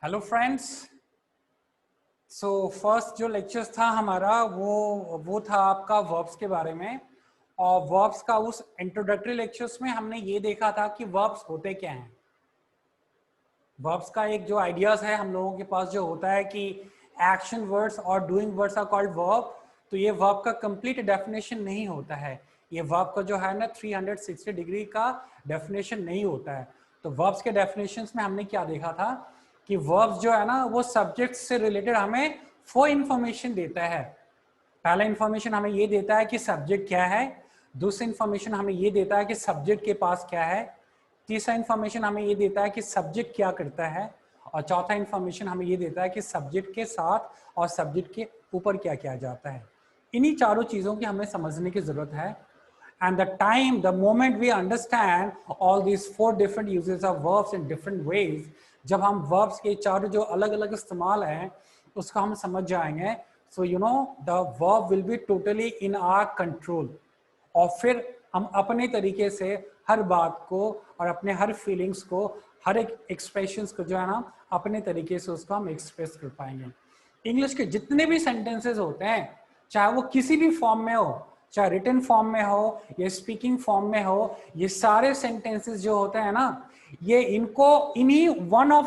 Hello friends. So first जो lectures था हमारा वो था आपका वर्ब्स के बारे में। और वर्ब्स का उस इंट्रोडक्टरी लेक्चर्स में हमने ये देखा था कि वर्ब्स होते क्या हैं। वर्ब्स का एक जो आइडियाज है हम लोगों के पास जो होता है कि एक्शन वर्ड्स और doing words are called verb. तो ये वर्ब का कंप्लीट डेफिनेशन नहीं होता है। ये वर्ब का जो है ना 360 डिग्री का डेफिनेशन नहीं होता है। तो वर्ब्स के डेफिनेशंस में हमने क्या देखा था कि वर्ब्स जो है ना वो सब्जेक्ट से रिलेटेड हमें 4 इंफॉर्मेशन देता है। पहला इंफॉर्मेशन हमें ये देता है कि सब्जेक्ट क्या है। दूसरा इंफॉर्मेशन हमें ये देता है कि सब्जेक्ट के पास क्या है। तीसरा इंफॉर्मेशन हमें ये देता है कि सब्जेक्ट क्या करता है। और चौथा इंफॉर्मेशन हमें ये देता है कि सब्जेक्ट के साथ और सब्जेक्ट के ऊपर क्या किया जाता है। इन्हीं चारों चीजों की हमें समझने की जरूरत है। And the moment we understand all these 4 different uses of verbs in different ways, जब हम verbs के चारों जो अलग अलग इस्तेमाल हैं उसका हम समझ जाएंगे, so you know the verb will be totally in our control। और फिर हम अपने तरीके से हर बात को और अपने हर फीलिंग्स को, हर एक एक्सप्रेशंस को जो है ना अपने तरीके से उसको हम एक्सप्रेस कर पाएंगे। इंग्लिश के जितने भी सेंटेंसेस होते हैं, चाहे वो किसी भी फॉर्म में हो, चाहे रिटन फॉर्म में हो या स्पीकिंग फॉर्म में हो, ये सारे सेंटेंसेस जो होते हैं ना, ये इनको इन्हीं one of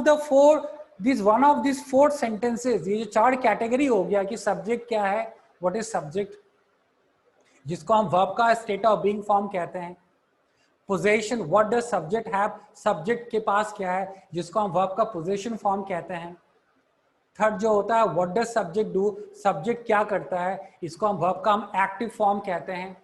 this four sentences, ये जो 4 कैटेगरी हो गया कि सब्जेक्ट क्या है, व्हाट इज सब्जेक्ट, जिसको हम वर्ब का स्टेट ऑफ बीइंग फॉर्म कहते हैं। Possession, what does subject have, subject के पास क्या है, जिसको हम वर्ब का पोजेशन फॉर्म कहते हैं। थर्ड जो होता है what does subject do, subject क्या करता है, इसको हम वर्ब का हम एक्टिव फॉर्म कहते हैं।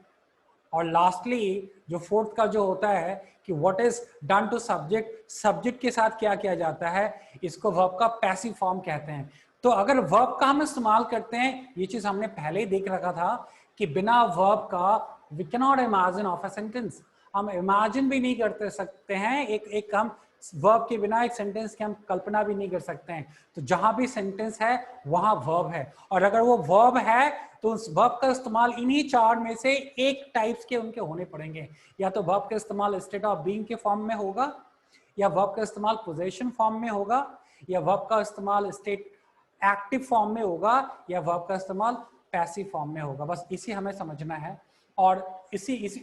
और लास्टली जो फोर्थ का जो होता है कि what is done to subject, subject के साथ क्या किया जाता है, इसको वर्ब का पैसिव फॉर्म कहते हैं। तो अगर वर्ब का हम इस्तेमाल करते हैं, ये चीज हमने पहले ही देख रखा था कि बिना वर्ब का we can not imagine of a sentence. हम इमेजिन भी नहीं करते सकते हैं, एक हम वर्ब के बिना एक सेंटेंस की हम कल्पना भी नहीं कर सकते हैं। तो जहां भी सेंटेंस है वहां वर्ब है, और अगर वो वर्ब है तो उस वर्ब का इस्तेमाल इन्हीं 4 में से एक टाइप्स के उनके होने पड़ेंगे। या तो वर्ब का इस्तेमाल स्टेट ऑफ बीइंग के फॉर्म में होगा, या वर्ब का इस्तेमाल पोजीशन फॉर्म में होगा, या वर्ब का इस्तेमाल स्टेट एक्टिव फॉर्म में होगा, या वर्ब का इस्तेमाल पैसिव फॉर्म में होगा। बस इसी हमें समझना है। और इसी इसी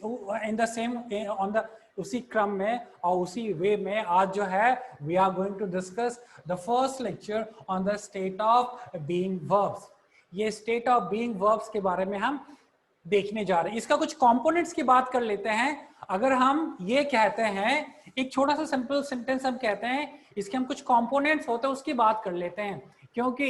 in the same on the उसी क्रम में और उसी वे में आज जो है we are going to discuss the first lecture on the state of being verbs. ये स्टेट ऑफ बीइंग वर्ब्स के बारे में हम देखने जा रहे हैं। इसका कुछ कंपोनेंट्स की बात कर लेते हैं। अगर हम ये कहते हैं, एक छोटा सा सिंपल सेंटेंस हम कहते हैं, इसके हम कुछ कंपोनेंट्स होते हैं उसकी बात कर लेते हैं। क्योंकि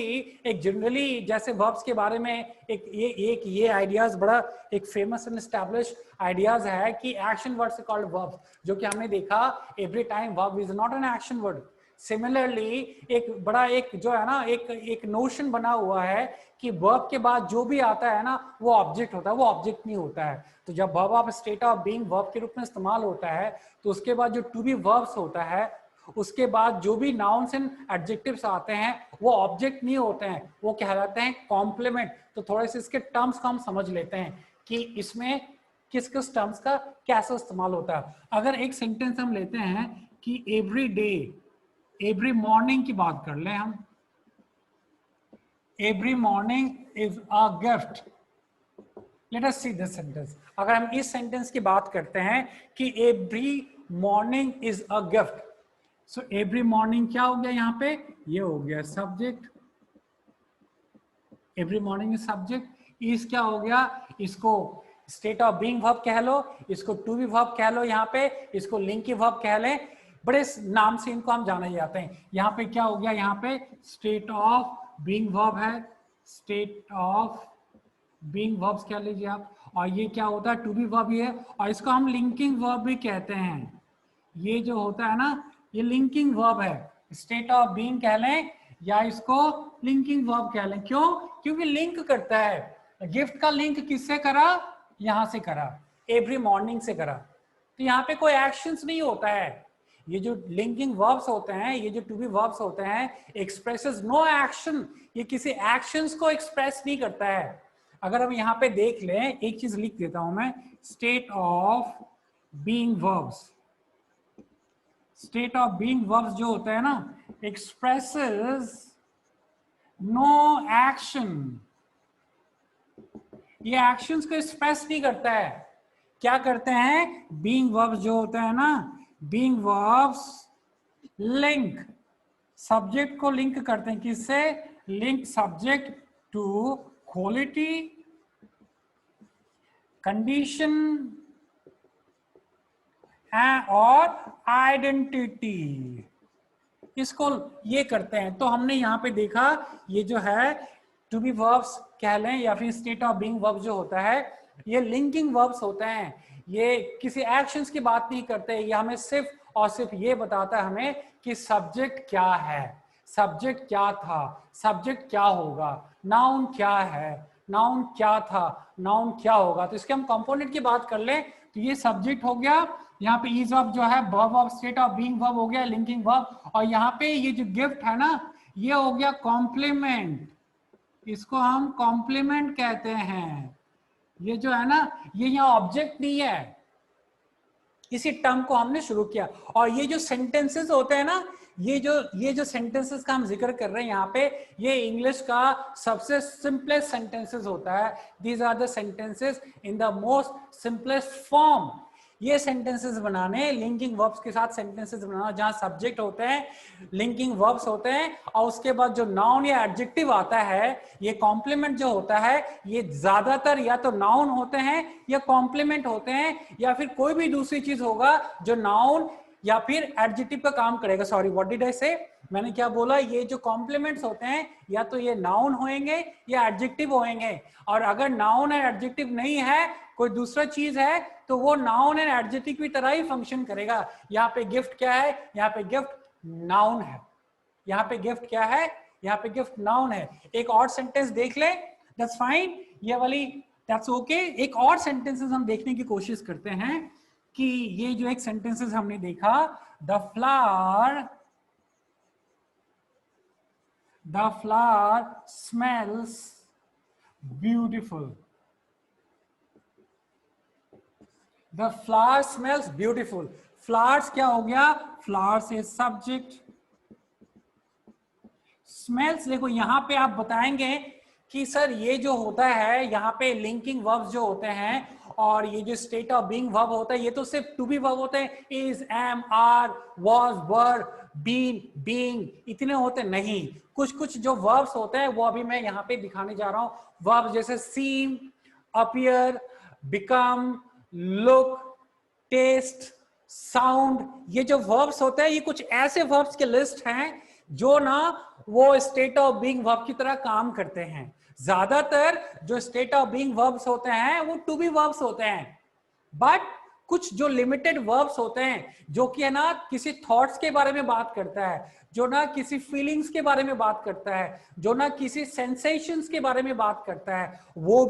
एक जनरली जैसे वर्ब्स के बारे में ये आइडियाज बड़ा एक फेमस एंड एस्टैब्लिश आइडियाज है कि action words are called verbs, जो कि हमने देखा every time verb is not an action word. Similarly एक बड़ा एक जो है ना एक नोशन बना हुआ है कि वर्ब के बाद जो भी आता है ना वो ऑब्जेक्ट होता है, वो ऑब्जेक्ट नहीं होता है। तो जब verb of state of being verb के रूप में इस्तेमाल होता है तो उसके बाद जो टू बी वर्ब्स होता है, उसके बाद जो भी नाउन्स एंड एडजेक्टिव्स आते हैं वो ऑब्जेक्ट नहीं होते हैं, वो कहलाते हैं कॉम्प्लीमेंट। तो थोड़े से इसके टर्म्स को हम समझ लेते हैं कि इसमें किस किस टर्म्स का कैसे इस्तेमाल होता है। अगर एक सेंटेंस हम लेते हैं कि एवरी डे, एवरी मॉर्निंग की बात कर लें हम, every morning is a gift. Let us see this sentence. अगर हम इस सेंटेंस की बात करते हैं कि every morning is a gift, so every morning क्या हो गया यहाँ पे, ये हो गया subject. Every morning is subject. Is क्या हो गया, इसको स्टेट ऑफ बीइंग वर्ब कह लो, इसको टू बी वर्ब कह लो, यहाँ पे इसको लिंकी वर्ब कह लें, बड़े नाम से इनको हम जाने जाते हैं। यहाँ पे क्या हो गया, यहाँ पे स्टेट ऑफ बीइंग वर्ब है, स्टेट ऑफ बीइंग वर्ब्स कह लीजिए आप। और ये क्या होता है, टू बी वर्ब ही है, और इसको हम लिंकिंग वर्ब भी कहते हैं। ये जो होता है ना ये लिंकिंग वर्ब है, स्टेट ऑफ बीइंग कह लें या इसको लिंकिंग वर्ब कह लें। क्यों, क्योंकि लिंक करता है। गिफ्ट का लिंक किससे करा, यहां से करा, एवरी मॉर्निंग से करा। तो यहाँ पे कोई एक्शंस नहीं होता है। ये जो लिंकिंग वर्ब्स होते हैं, ये जो टू बी वर्ब्स होते हैं, एक्सप्रेसेस नो एक्शन, ये किसी एक्शंस को एक्सप्रेस नहीं करता है। अगर हम यहाँ पे देख लें, एक चीज लिख देता हूं मैं, state of being verbs. State of being verbs जो होता है ना, expresses no action, ये एक्शंस को एक्सप्रेस नहीं करता है। क्या करते हैं? बीइंग वर्ब्स जो होते हैं ना, बीइंग वर्ब्स लिंक सब्जेक्ट को लिंक करते हैं, किससे? Link subject to quality, condition और आइडेंटिटी, इसको ये करते हैं। तो हमने यहाँ पे देखा ये जो है टू बी वर्ब्स कह लें या फिर स्टेट ऑफ बीइंग वर्ब जो होता है, ये लिंकिंग वर्ब्स होते हैं। ये किसी एक्शंस की बात नहीं करते, ये हमें सिर्फ और सिर्फ ये बताता है हमें कि सब्जेक्ट क्या है, सब्जेक्ट क्या था, सब्जेक्ट क्या होगा, नाउन क्या है, नाउन क्या था, नाउन क्या होगा। तो इसके हम कंपोनेंट की बात कर लें तो ये सब्जेक्ट हो गया, यहाँ पे इज ऑफ जो है verb of state of being verb हो गया, लिंकिंग वर्ब, और यहाँ पे ये जो गिफ्ट है ना, ये हो गया कॉम्प्लीमेंट, इसको हम कॉम्प्लीमेंट कहते हैं। ये जो है ना, ये यहाँ ऑब्जेक्ट नहीं है, इसी टर्म को हमने शुरू किया। और ये जो सेंटेंसेस होते हैं ना, ये जो सेंटेंसेस का हम जिक्र कर रहे हैं यहाँ पे, ये इंग्लिश का सबसे सिंपलेस्ट सेंटेंसेस होता है। These are the sentences in the most simplest form. ये सेंटेंसेस बनाने, लिंकिंग वर्ब्स के साथ सेंटेंसेस बनाना, जहां सब्जेक्ट होते हैं, लिंकिंग वर्ब्स होते हैं, और उसके बाद जो नाउन या एडजेक्टिव आता है, ये कॉम्प्लीमेंट जो होता है, ये ज्यादातर या तो नाउन होते हैं या कॉम्प्लीमेंट होते हैं, या फिर कोई भी दूसरी चीज होगा जो नाउन या फिर एडजेक्टिव का काम करेगा। सॉरी, व्हाट डिड आई से? मैंने क्या बोला? ये जो कॉम्प्लीमेंट्स होते हैं या तो ये नाउन होंगे या एडजेक्टिव होंगे, और अगर नाउन एंड एडजेक्टिव नहीं है, कोई दूसरा चीज है, तो वो नाउन एंड एडजेक्टिव की तरह ही फंक्शन करेगा। यहाँ पे गिफ्ट क्या है? यहाँ पे गिफ्ट नाउन है। यहाँ पे गिफ्ट क्या है? यहाँ पे गिफ्ट नाउन है। एक और सेंटेंस देख ले, दैट्स फाइन, ये वाली दैट्स ओके। एक और सेंटेंसेस हम देखने की कोशिश करते हैं कि ये जो एक सेंटेंसेस हमने देखा, the flower smells beautiful, the flower smells beautiful. Flowers क्या हो गया? फ्लावर्स इज सब्जेक्ट, स्मेल्स, देखो यहां पे आप बताएंगे कि सर ये जो होता है यहाँ पे लिंकिंग वर्ब्स जो होते हैं, और ये जो स्टेट ऑफ बीइंग वर्ब होता है, ये तो सिर्फ टू बी वर्ब होते हैं, is, am, are, was, were, been, being, इतने होते नहीं। कुछ कुछ जो वर्ब्स होते हैं वो अभी मैं यहाँ पे दिखाने जा रहा हूँ। वर्ब जैसे seem, appear, become, look, taste, sound, ये जो वर्ब्स होते हैं, ये कुछ ऐसे वर्ब्स के लिस्ट हैं जो ना वो स्टेट ऑफ बीइंग वर्ब की तरह काम करते हैं। ज्यादातर जो स्टेट ऑफ बीइंग वर्ब्स होते हैं वो टू बी वर्ब्स होते हैं, बट कुछ जो लिमिटेड वर्ब्स होते हैं जो कि है ना किसी थॉट्स के बारे में बात करता है, जो ना किसी फीलिंग्स के बारे में बात करता है, जो ना किसी सेंसेशंस के बारे में बात करता है, वो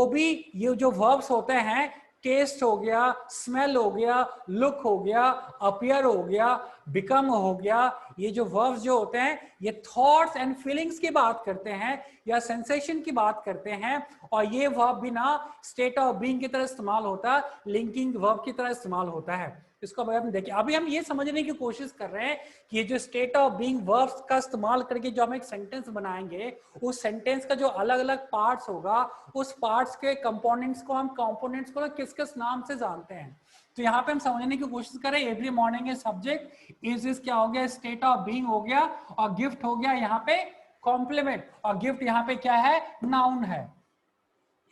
भी ये जो वर्ब्स होते हैं, टेस्ट हो गया, स्मेल हो गया, लुक हो गया, अपीयर हो गया, बिकम हो गया, ये जो वर्ब्स जो होते हैं ये थॉट्स एंड फीलिंग्स की बात करते हैं या सेंसेशन की बात करते हैं, और ये वर्ब भी ना स्टेट ऑफ बीइंग की तरह इस्तेमाल होता है, लिंकिंग वर्ब की तरह इस्तेमाल होता है। इसको हम देखिए, अभी हम ये समझने की कोशिश कर रहे हैं कि ये जो स्टेट ऑफ बीइंग वर्ब्स का इस्तेमाल करके जो हम एक सेंटेंस बनाएंगे, उस सेंटेंस का जो अलग अलग पार्ट्स होगा, उस पार्ट्स के कंपोनेंट्स को हम किस किस नाम से जानते हैं। तो यहाँ पे हम समझने की कोशिश करें, एवरी मॉर्निंग है सब्जेक्ट, इज क्या हो गया? स्टेट ऑफ बीइंग हो गया, और गिफ्ट हो गया यहाँ पे कॉम्प्लीमेंट, और गिफ्ट यहाँ पे क्या है? नाउन है।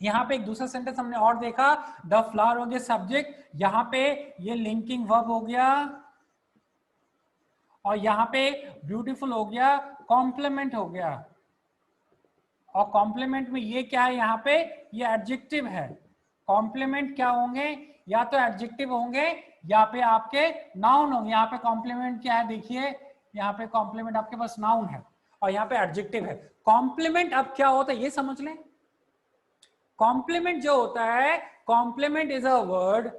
यहाँ पे एक दूसरा सेंटेंस हमने और देखा, द फ्लावर हो गया सब्जेक्ट, यहाँ पे ये लिंकिंग वर्ब हो गया, और यहाँ पे ब्यूटीफुल हो गया, कॉम्प्लीमेंट हो गया, और कॉम्प्लीमेंट में ये क्या है? यहाँ पे ये एडजेक्टिव है। कॉम्प्लीमेंट क्या होंगे? या तो एडजेक्टिव होंगे या पे आपके नाउन होंगे। यहाँ पे कॉम्प्लीमेंट क्या है? देखिए यहाँ पे कॉम्प्लीमेंट आपके पास नाउन है और यहाँ पे एडजेक्टिव है। कॉम्प्लीमेंट अब क्या होता है ये समझ लें। कॉम्प्लीमेंट जो होता है, कॉम्प्लीमेंट इज अ वर्ड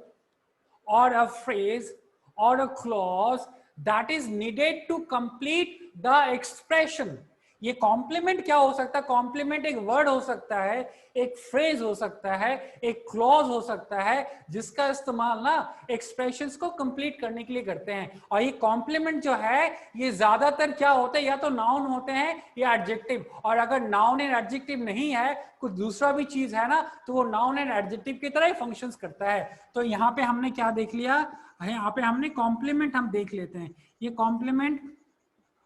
और अ फ्रेज और a clause that is needed to complete the expression। ये कॉम्प्लीमेंट क्या हो सकता है? कॉम्प्लीमेंट एक वर्ड हो सकता है, एक फ्रेज हो सकता है, एक क्लॉज हो सकता है, जिसका इस्तेमाल ना एक्सप्रेशंस को कंप्लीट करने के लिए करते हैं। और ये कॉम्प्लीमेंट जो है ये ज्यादातर क्या होते हैं, या तो नाउन होते हैं या एडजेक्टिव। और अगर नाउन एंड एडजेक्टिव नहीं है, कुछ दूसरा भी चीज है ना, तो वो नाउन एंड एडजेक्टिव की तरह ही फंक्शंस करता है। तो यहाँ पे हमने क्या देख लिया, यहाँ पे हमने कॉम्प्लीमेंट हम देख लेते हैं। ये कॉम्प्लीमेंट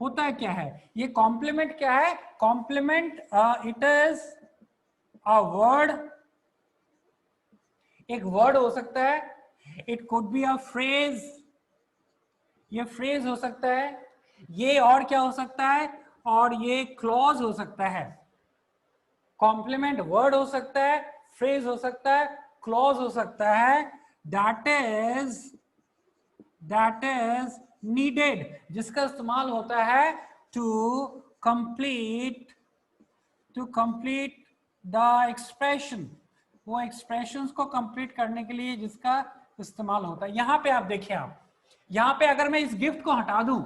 होता है क्या है? ये कॉम्प्लीमेंट क्या है? Complement it is a word, एक वर्ड हो सकता है, it could be a phrase, ये फ्रेज हो सकता है, ये और क्या हो सकता है, और ये क्लॉज हो सकता है। कॉम्प्लीमेंट वर्ड हो सकता है, फ्रेज हो सकता है, क्लॉज हो सकता है, दैट इज नीडेड, जिसका इस्तेमाल होता है टू कंप्लीट द एक्सप्रेशन, वो एक्सप्रेशंस को कंप्लीट करने के लिए जिसका इस्तेमाल होता है। यहां पे आप देखिए, आप यहां पे अगर मैं इस गिफ्ट को हटा दूं,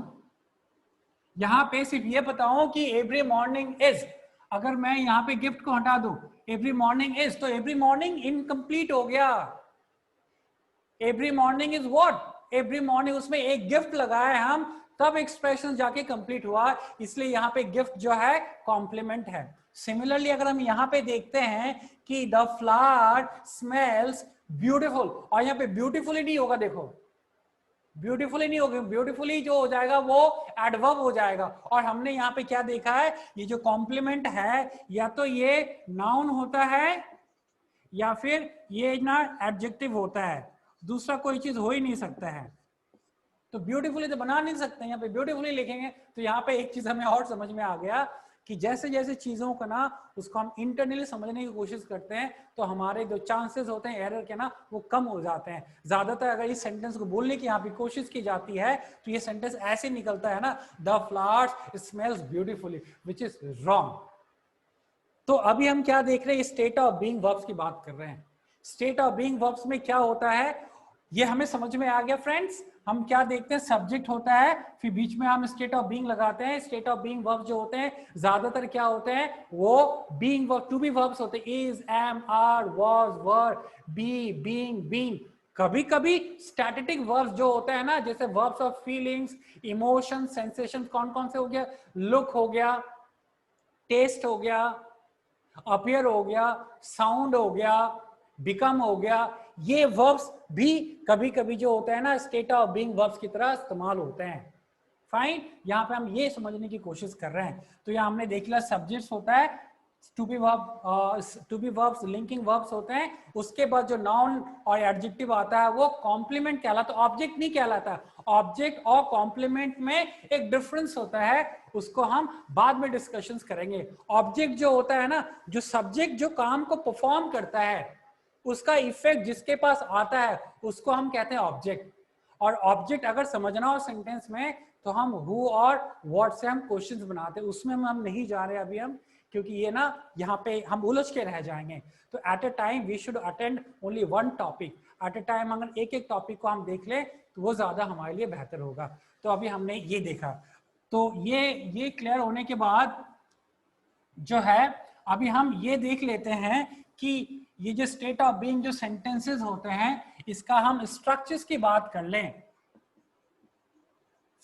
यहां पे सिर्फ ये बताऊं कि एवरी मॉर्निंग इज, अगर मैं यहां पे गिफ्ट को हटा दूं एवरी मॉर्निंग इज, तो एवरी मॉर्निंग इनकम्प्लीट हो गया। Every morning is what? Every morning, उसमें एक गिफ्ट लगाए हम, तब एक्सप्रेशन जाके कंप्लीट हुआ, इसलिए यहाँ पे गिफ्ट जो है कॉम्प्लीमेंट है। सिमिलरली अगर हम यहाँ पे देखते हैं कि द फ्लावर स्मेल्स ब्यूटीफुल, और यहाँ पे ब्यूटीफुली नहीं होगा, देखो ब्यूटीफुली नहीं होगा, ब्यूटीफुली जो हो जाएगा वो एडवर्ब हो जाएगा। और हमने यहाँ पे क्या देखा है, ये जो कॉम्प्लीमेंट है या तो ये नाउन होता है या फिर ये ना एडजेक्टिव होता है, दूसरा कोई चीज हो ही नहीं सकता है। तो ब्यूटीफुली तो बना नहीं सकते, यहाँ पे ब्यूटीफुली लिखेंगे। तो यहाँ पे एक चीज हमें और समझ में आ गया कि जैसे जैसे चीजों का ना उसको हम इंटरनली समझने की कोशिश करते हैं, तो हमारे जो चांसेस होते हैं एरर के ना वो कम हो जाते हैं। ज्यादातर अगर इस सेंटेंस को बोलने की यहाँ पे कोशिश की जाती है तो ये सेंटेंस ऐसे निकलता है ना, the flowers smells beautifully, which is wrong. तो अभी हम क्या देख रहे हैं, स्टेट ऑफ बीइंग वर्ब्स की बात कर रहे हैं। स्टेट ऑफ बीइंग वर्ब्स में क्या होता है ये हमें समझ में आ गया फ्रेंड्स। हम क्या देखते हैं, सब्जेक्ट होता है, फिर बीच में हम स्टेट ऑफ बीइंग लगाते हैं। स्टेट ऑफ बीइंग वर्ब्स जो होते हैं ज्यादातर क्या होते हैं, वो being verb, to be verbs होते हैं, is, am, are, was, were, be, being, being. कभी कभी स्टैटिक वर्ब्स जो होते हैं ना, जैसे verbs of feelings, emotion, sensation, कौन कौन से हो गया, लुक हो गया, टेस्ट हो गया, अपीयर हो गया, साउंड हो गया, बिकम हो गया, ये वर्ब्स भी कभी कभी जो होता है ना स्टेट ऑफ बीइंग वर्ब्स की तरह इस्तेमाल होते हैं। फाइन, यहां पे हम ये समझने की कोशिश कर रहे हैं। तो यहां हमने देख लिया सब्जेक्ट्स होता है, to be verbs, linking verbs होते हैं, उसके बाद जो नाउन और एडजेक्टिव आता है वो कॉम्प्लीमेंट कहलाता है, ऑब्जेक्ट नहीं कहलाता। ऑब्जेक्ट और कॉम्प्लीमेंट में एक डिफरेंस होता है, उसको हम बाद में डिस्कशंस करेंगे। ऑब्जेक्ट जो होता है ना, जो सब्जेक्ट जो काम को परफॉर्म करता है, उसका इफेक्ट जिसके पास आता है उसको हम कहते हैं ऑब्जेक्ट। और ऑब्जेक्ट अगर समझना हो सेंटेंस में तो हम हु और व्हाट से हम क्वेश्चंस बनाते हैं, उसमें हम नहीं जा रहे अभी हम, क्योंकि ये ना यहाँ पे हम उलझ के रह जाएंगे। तो at a time we should attend only one topic at a time. अगर एक एक टॉपिक को हम देख लें तो वो ज्यादा हमारे लिए बेहतर होगा। तो अभी हमने ये देखा, तो ये क्लियर होने के बाद जो है अभी हम ये देख लेते हैं कि ये जो स्टेट ऑफ बीइंग जो सेंटेंसेस होते हैं, इसका हम स्ट्रक्चर्स की बात कर लें।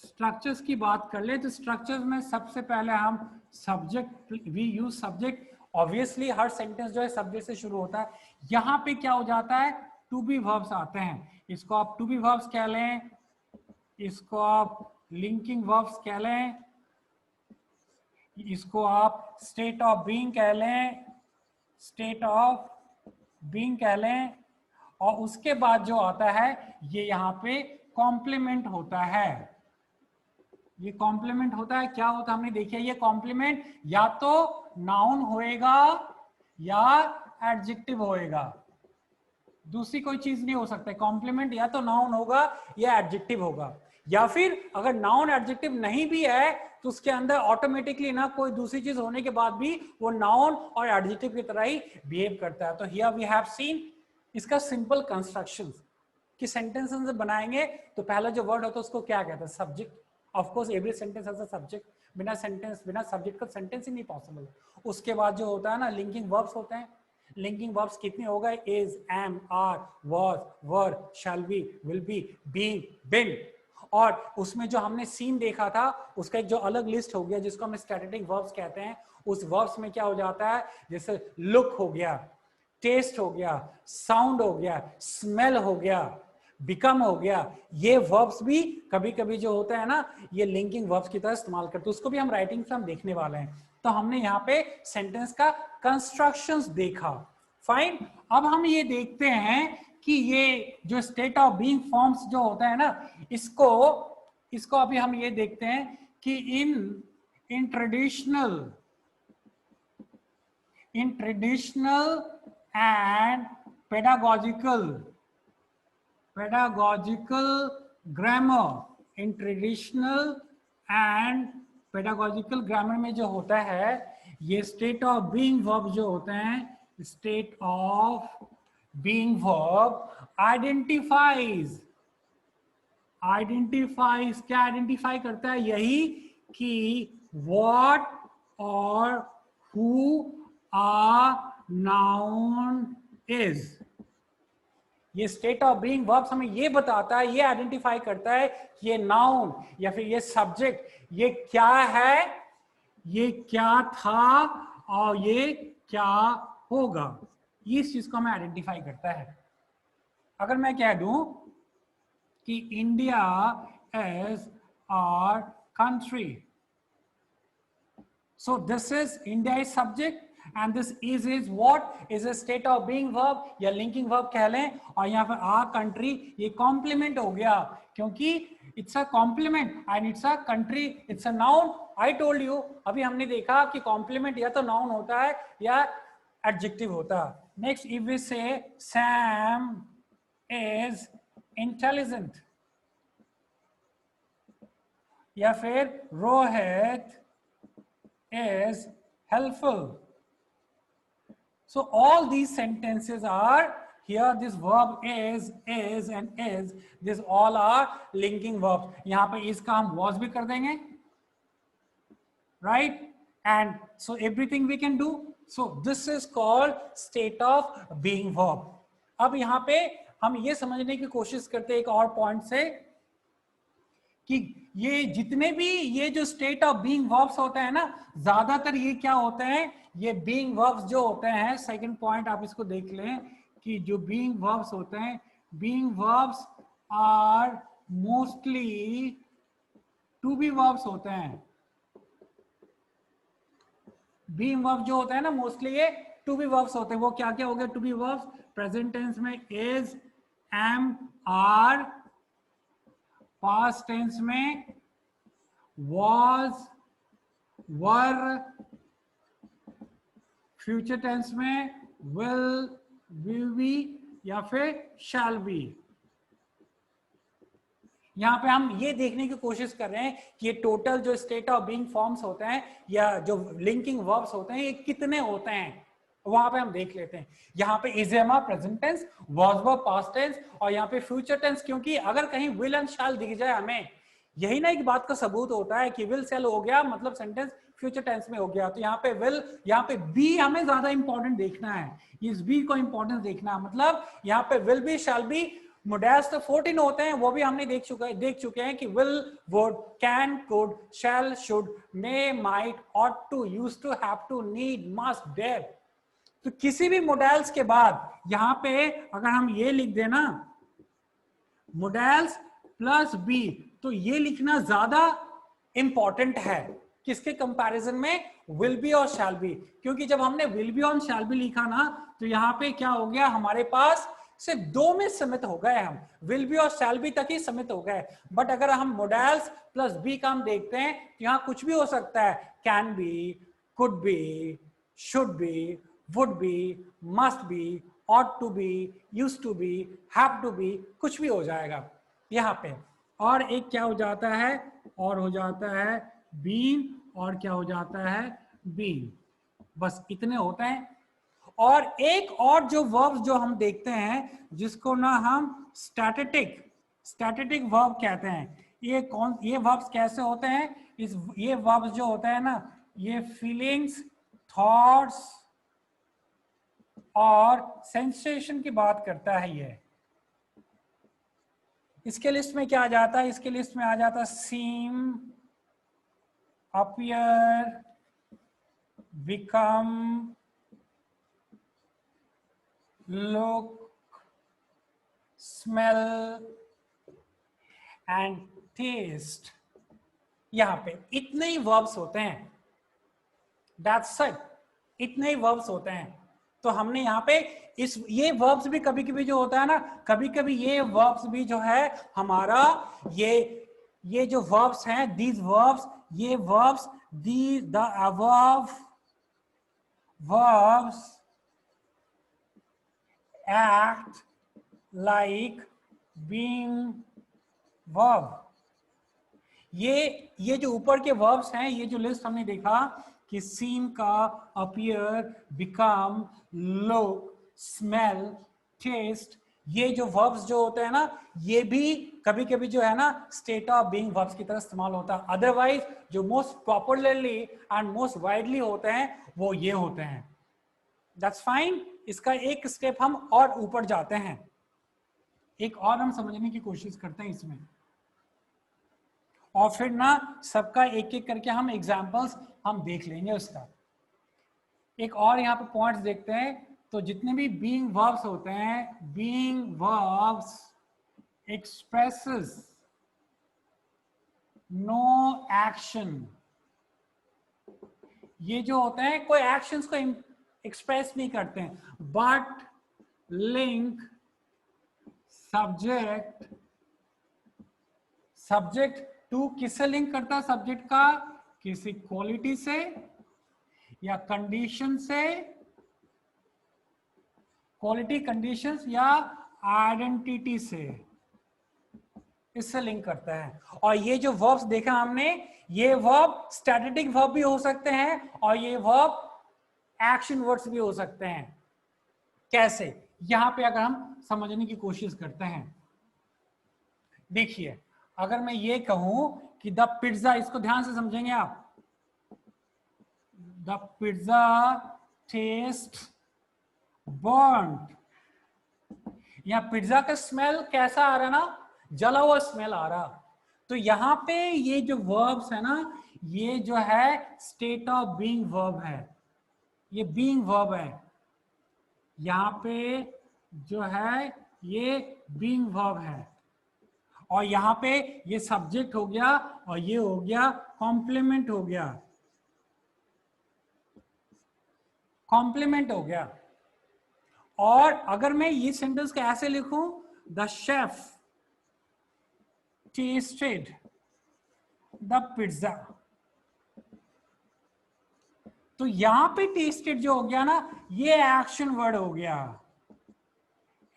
स्ट्रक्चर्स की बात कर ले तो स्ट्रक्चर्स में सबसे पहले हम subject, we use subject. Obviously हर सेंटेंस जो है सब्जेक्ट से शुरू होता है। यहाँ पे क्या हो जाता है, टू बी वर्ब्स आते हैं, इसको आप टू बी वर्ब्स कह लें, इसको आप लिंकिंग वर्ब्स कह लें, इसको आप स्टेट ऑफ बीइंग कह लें, स्टेट ऑफ बीइंग कह लें। और उसके बाद जो आता है ये यहाँ पे कॉम्प्लीमेंट होता है। ये कॉम्प्लीमेंट होता है, क्या होता है हमने देखिए, ये कॉम्प्लीमेंट या तो नाउन होएगा या एडजेक्टिव होएगा, दूसरी कोई चीज नहीं हो सकता। कॉम्प्लीमेंट या तो नाउन होगा या एडजेक्टिव होगा, या फिर अगर नाउन एडजेक्टिव नहीं भी है तो उसके अंदर ऑटोमेटिकली ना कोई दूसरी चीज होने के बाद भी वो नाउन और एडजेक्टिव की तरह ही बिहेव करता है। तो हियर वी हैव सीन इसका सिंपल कंस्ट्रक्शन कि सेंटेंसेस बनाएंगे तो पहला जो वर्ड होता है उसको क्या कहते हैं, subject, of course every sentence has a subject, बिना सब्जेक्ट का सेंटेंस ही नहीं पॉसिबल। उसके बाद जो होता है ना लिंकिंग वर्ब्स होते हैं। लिंकिंग वर्ब्स कितने हो गए? Is, am, are, was, were, shall be, will be, being, been. और उसमें जो हमने सीन देखा था उसका एक जो अलग लिस्ट हो गया जिसको हम स्टैटिक वर्ब्स कहते हैं। उस वर्ब्स में क्या हो जाता है, जैसे लुक हो गया, टेस्ट हो गया, साउंड हो गया, स्मेल हो गया, बिकम हो गया। ये वर्ब्स भी कभी कभी जो होता है ना ये लिंकिंग वर्ब्स की तरह इस्तेमाल करते हैं। उसको भी हम राइटिंग से हम देखने वाले हैं। तो हमने यहाँ पे सेंटेंस का कंस्ट्रक्शंस देखा। फाइन। अब हम ये देखते हैं कि ये जो स्टेट ऑफ बीइंग फॉर्म्स जो होता है ना इसको अभी हम ये देखते हैं कि in traditional and pedagogical grammar, in traditional and pedagogical grammar में जो होता है ये स्टेट ऑफ बीइंग वर्ब जो होते हैं, state of being verb identifies क्या आइडेंटिफाई करता है? यही कि व्हाट और हु आ नाउन इज। ये स्टेट ऑफ बीइंग वर्ब्स हमें ये बताता है, ये आइडेंटिफाई करता है कि ये नाउन या फिर ये सब्जेक्ट ये क्या है, ये क्या था और ये क्या होगा। इस चीज को हमें आइडेंटिफाई करता है। अगर मैं कह दूं कि India is our country, so this is India is subject and this is what is a state of being verb या linking verb कह लें। और यहाँ पर our country ये complement हो गया क्योंकि it's a complement and it's a country, it's a noun। I told you अभी हमने देखा कि complement या तो noun होता है या adjective होता है। Next if we say Sam is intelligent या फिर Rohit is helpful, so all these sentences are here, this verb is and is, this all are linking verbs। यहां पे is का हम was भी कर देंगे, right? And so everything we can do, so this is called state of being verb। अब यहां पे हम ये समझने की कोशिश करते हैं एक और पॉइंट से कि ये जितने भी ये जो स्टेट ऑफ बीइंग वर्ब्स होते हैं ना ज्यादातर ये क्या होते हैं, ये बीइंग वर्ब्स जो होते हैं, सेकंड पॉइंट आप इसको देख लें कि जो बीइंग वर्ब्स होते हैं, being verbs are mostly to be verbs होते हैं। बीइंग वर्ब जो होता है ना मोस्टली ये टू बी वर्ब्स होते हैं। वो क्या क्या हो गए to be verbs? Present tense में is, am, are, past tense में was, were, फ्यूचर टेंस में will be या फिर shall be। यहां पे हम ये देखने की कोशिश कर रहे हैं कि ये टोटल जो स्टेट ऑफ बीइंग फॉर्म्स होते हैं या जो लिंकिंग वर्ब्स होते हैं ये कितने होते हैं, वहां पे हम देख लेते हैं। यहाँ पे is am present tense, was verb past tense और यहाँ पे फ्यूचर टेंस, क्योंकि अगर कहीं विल एंड शैल दिख जाए हमें, यही ना एक बात का सबूत होता है कि विल शैल हो गया मतलब सेंटेंस फ्यूचर टेंस में हो गया। तो यहाँ पे विल, यहाँ पे बी हमें ज्यादा इंपॉर्टेंट देखना है, इस बी को इंपॉर्टेंस देखना है। मतलब यहाँ पे विल बी, शैल बी, मोडेल्स तो 14 होते हैं वो भी हमने देख चुके हैं कि will, would, can, could, shall, should, may, might, ought to, used to, have to, need, must, dare. तो किसी भी मोडेल्स के बाद यहां पे अगर हम ये लिख देना मोडेल्स प्लस बी, तो ये लिखना ज्यादा इंपॉर्टेंट है किसके कंपैरिजन में? विल बी और शैल बी। क्योंकि जब हमने विल बी और शैल बी लिखा ना तो यहां पे क्या हो गया, हमारे पास सिर्फ दो में समित हो गए, हम विल बी और शैल बी तक ही समित हो गए। बट अगर हम मोडेल्स प्लस बी का हम देखते हैं तो यहां कुछ भी हो सकता है, can be, could be, should be, would be, must be, ought to be, used to be, have to be, कुछ भी हो जाएगा यहाँ पे। और एक क्या हो जाता है, और हो जाता है been, और क्या हो जाता है been। बस इतने होते हैं। और एक और जो वर्ब जो हम देखते हैं जिसको ना हम स्टैटिक वर्ब कहते हैं, ये वर्ब्स कैसे होते हैं? ये वर्ब्स जो होते हैं ना, ये फीलिंग्स, थॉट्स और सेंसेशन की बात करता है। ये इसके लिस्ट में क्या आ जाता है? इसके लिस्ट में आ जाता है seem, appear, become, look, smell and taste. यहां पे इतने ही वर्ब्स होते हैं, दैट्स इट, इतने ही वर्ब्स होते हैं। तो हमने यहाँ पे ये वर्ब्स भी कभी कभी जो होता है ना, कभी कभी ये वर्ब्स भी जो है हमारा ये जो वर्ब्स हैं, दीज वर्ब्स, ये verbs, the above verbs act like being verb। ये जो ऊपर के verbs हैं, ये जो लिस्ट हमने देखा कि सीम का, appear, become, look, smell, taste, ये जो verbs जो होते हैं ना, ये भी कभी कभी जो है ना स्टेट ऑफ बीइंग verbs की तरह इस्तेमाल होता है। अदरवाइज जो most popularly and most widely होते हैं वो ये होते हैं। That's fine. इसका एक स्टेप हम और ऊपर जाते हैं, एक और हम समझने की कोशिश करते हैं इसमें, और फिर ना सबका एक एक करके हम एग्जांपल्स हम देख लेंगे उसका। एक और यहाँ पे पॉइंट्स देखते हैं। तो जितने भी बीइंग वर्ब्स होते हैं, being verbs expresses no action. ये जो होते हैं कोई एक्शंस को एक्सप्रेस नहीं करते हैं, बट लिंक सब्जेक्ट टू, किससे लिंक करता है सब्जेक्ट का? किसी क्वालिटी से या कंडीशन से, क्वालिटी, कंडीशंस या आइडेंटिटी से, इससे लिंक करता है। और ये जो वर्ब्स देखा हमने, ये वर्ब स्टैटिक वर्ब भी हो सकते हैं और ये वर्ब एक्शन वर्ड्स भी हो सकते हैं। कैसे? यहां पे अगर हम समझने की कोशिश करते हैं, देखिए अगर मैं ये कहूं कि द पिज्जा, इसको ध्यान से समझेंगे आप, द पिज्जा टेस्ट बर्न्ड, या पिज्जा का स्मेल कैसा आ रहा ना, जला हुआ स्मेल आ रहा। तो यहां पे ये जो वर्ब्स है ना, ये जो है स्टेट ऑफ बीइंग वर्ब है, ये बीइंग वर्ब है। यहां पे जो है ये बीइंग वर्ब है, और यहां पे ये सब्जेक्ट हो गया और ये हो गया कॉम्प्लीमेंट हो गया, कॉम्प्लीमेंट हो गया। और अगर मैं ये सेंटेंस को ऐसे लिखूं, the chef tasted the pizza, तो यहां पे टेस्टेड जो हो गया ना, ये एक्शन वर्ड हो गया,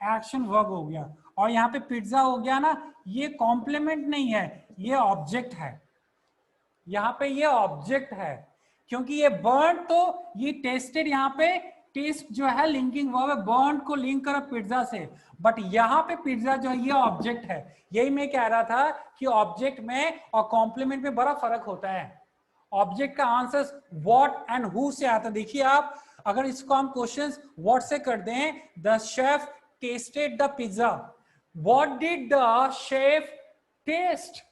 एक्शन वर्ब हो गया। और यहां पे पिज्जा हो गया ना, ये कॉम्प्लीमेंट नहीं है, ये ऑब्जेक्ट है। यहां पे ये ऑब्जेक्ट है, क्योंकि ये बर्न, तो ये टेस्टेड, यहां पे टेस्ट जो है लिंकिंग वर्ब है, बर्न को लिंक करो पिज्जा से, बट यहां पे पिज्जा जो है ये ऑब्जेक्ट है। यही मैं कह रहा था कि ऑब्जेक्ट में और कॉम्प्लीमेंट में बड़ा फर्क होता है। ऑब्जेक्ट का आंसर व्हाट एंड हु से आता है। देखिए आप, अगर इसको हम क्वेश्चन व्हाट से कर दें, the chef tasted the pizza, what did the chef taste,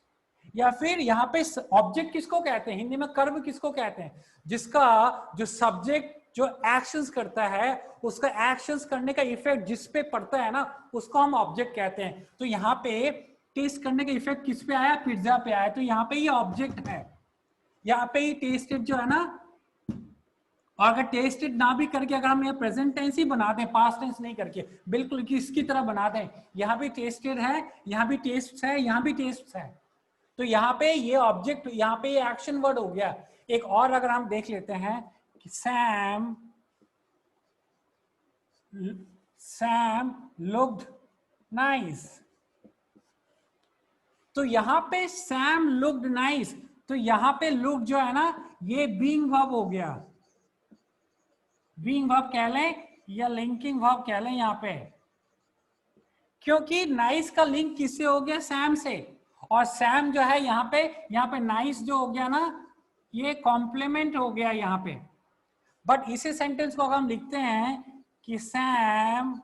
या फिर यहां पे ऑब्जेक्ट किसको कहते हैं, हिंदी में कर्म किसको कहते हैं, जिसका जो सब्जेक्ट जो एक्शंस करता है, उसका एक्शंस करने का इफेक्ट जिस पे पड़ता है ना, उसको हम ऑब्जेक्ट कहते हैं। तो यहाँ पे टेस्ट करने का इफेक्ट किस पे आया, पिज्जा पे आया, तो यहाँ पे ये ऑब्जेक्ट है। यहाँ पे ये टेस्टेड जो है ना, और अगर टेस्टेड ना भी करके अगर हम ये प्रेजेंट टेंस ही बना दें, पास्ट टेंस नहीं करके, बिल्कुल किसकी तरह बना दें, यहाँ भी टेस्टेड है, यहाँ भी टेस्ट है, यहाँ भी टेस्ट है, तो यहाँ पे ये ऑब्जेक्ट, यहाँ पे ये एक्शन वर्ड हो गया। एक और अगर हम देख लेते हैं कि सैम लुक्ड नाइस, तो यहाँ पे सैम लुक्ड नाइस, तो यहाँ पे लुक जो है ना, ये बीइंग वर्ब हो गया, बीइंग वर्ब कह लें या लिंकिंग वर्ब कह लें यहाँ पे, क्योंकि नाइस का लिंक किससे हो गया, सैम से, और सैम जो है यहाँ पे नाइस जो हो गया ना, ये कॉम्प्लीमेंट हो गया यहाँ पे। बट इसी सेंटेंस को अगर हम लिखते हैं कि Sam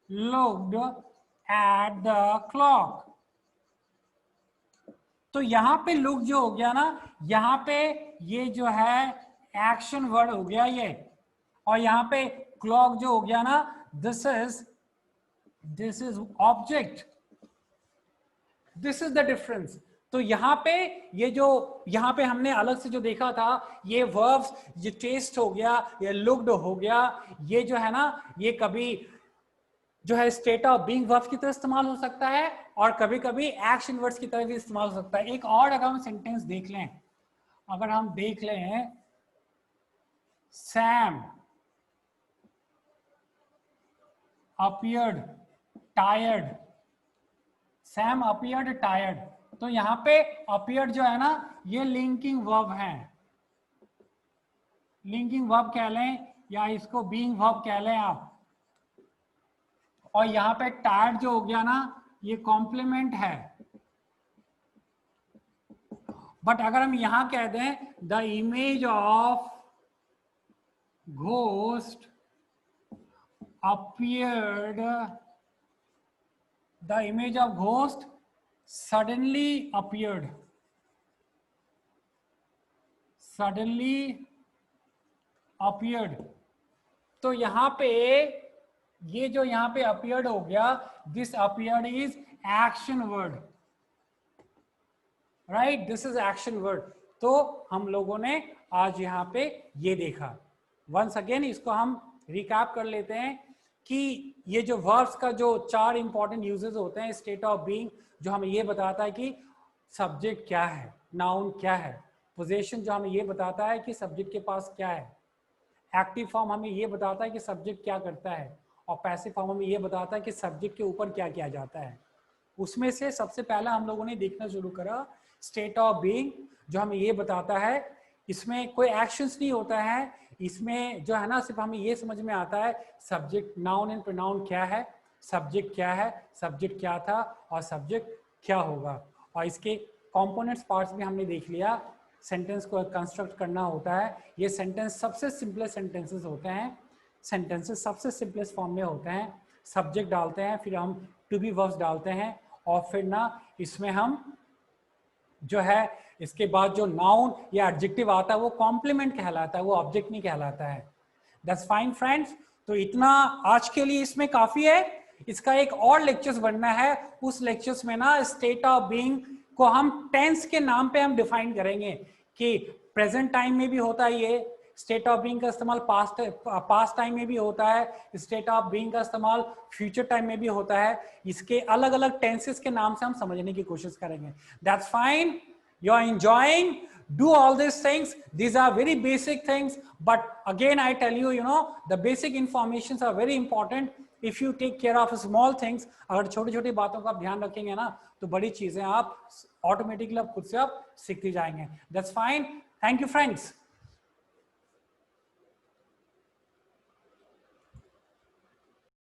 looked at the clock, तो यहाँ पे लुक जो हो गया ना, यहाँ पे ये जो है एक्शन वर्ड हो गया ये, और यहाँ पे क्लॉक जो हो गया ना, this is object, this is the difference. तो यहाँ पे ये जो यहाँ पे हमने अलग से जो देखा था, ये वर्ब्स, ये टेस्ट हो गया, ये लुक्ड हो गया, ये जो है ना, ये कभी जो है स्टेट ऑफ बीइंग वर्ब्स की तरह इस्तेमाल हो सकता है और कभी कभी एक्शन वर्ड्स की तरह भी इस्तेमाल हो सकता है। एक और अगर हम सेंटेंस देख लें, अगर हम देख लें Sam appeared tired, Sam appeared tired, तो यहाँ पे appeared जो है ना, ये लिंकिंग वर्ब है, लिंकिंग वर्ब कह लें या इसको बीइंग वर्ब कह लें आप। और यहाँ पे टायर्ड जो हो गया ना, ये कॉम्प्लीमेंट है। बट अगर हम यहां कह दें the image of ghost appeared, the image of ghost suddenly appeared, suddenly appeared, तो यहां पे ये जो यहां पे appeared हो गया, this appeared is action word, right, this is action word। तो हम लोगों ने आज यहां पे ये देखा। वंस अगेन इसको हम रिकैप कर लेते हैं कि ये जो वर्ब्स का जो 4 इंपॉर्टेंट यूजेस होते हैं, स्टेट ऑफ बीइंग जो हमें ये बताता है कि सब्जेक्ट क्या है, नाउन क्या है, पोजीशन जो हमें ये बताता है कि सब्जेक्ट के पास क्या है, एक्टिव फॉर्म हमें ये बताता है कि सब्जेक्ट क्या करता है, और पैसिव फॉर्म हमें ये बताता है कि सब्जेक्ट के ऊपर क्या किया जाता है। उसमें से सबसे पहला हम लोगों ने देखना शुरू करा स्टेट ऑफ बीइंग, जो हमें ये बताता है इसमें कोई एक्शंस नहीं होता है, इसमें जो है ना सिर्फ हमें ये समझ में आता है सब्जेक्ट, नाउन एंड प्रोनाउन क्या है, सब्जेक्ट क्या है, सब्जेक्ट क्या था और सब्जेक्ट क्या होगा। और इसके कंपोनेंट्स पार्ट्स भी हमने देख लिया। सेंटेंस को कंस्ट्रक्ट करना होता है, ये सेंटेंस सबसे सिंपलेस्ट सेंटेंसेस होते हैं, सेंटेंसेस सबसे सिंपलेस्ट फॉर्म में होते हैं। सब्जेक्ट डालते हैं, फिर हम टू बी वर्ब्स डालते हैं, और फिर ना इसमें हम जो है इसके बाद जो नाउन या एडजेक्टिव आता है वो कॉम्प्लीमेंट कहलाता है, वो ऑब्जेक्ट नहीं कहलाता है। That's fine friends. तो इतना आज के लिए इसमें काफी है। इसका एक और लेक्चर्स बनना है, उस लेक्चर्स में ना स्टेट ऑफ बीइंग को हम टेंस के नाम पे हम डिफाइन करेंगे कि प्रेजेंट टाइम में भी होता है ये स्टेट ऑफ बीइंग का इस्तेमाल, पास्ट टाइम में भी होता है स्टेट ऑफ बीइंग का इस्तेमाल, फ्यूचर टाइम में भी होता है। इसके अलग अलग टेंसेस के नाम से हम समझने की कोशिश करेंगे। That's fine, you are enjoying, do all these things, these are very basic things, but again I tell you, you know, the basic informations are very important if you take care of small things। अगर छोटी छोटी बातों का आप ध्यान रखेंगे ना, तो बड़ी चीजें आप ऑटोमेटिकली खुद से आप सीखते जाएंगे। That's fine, thank you friends।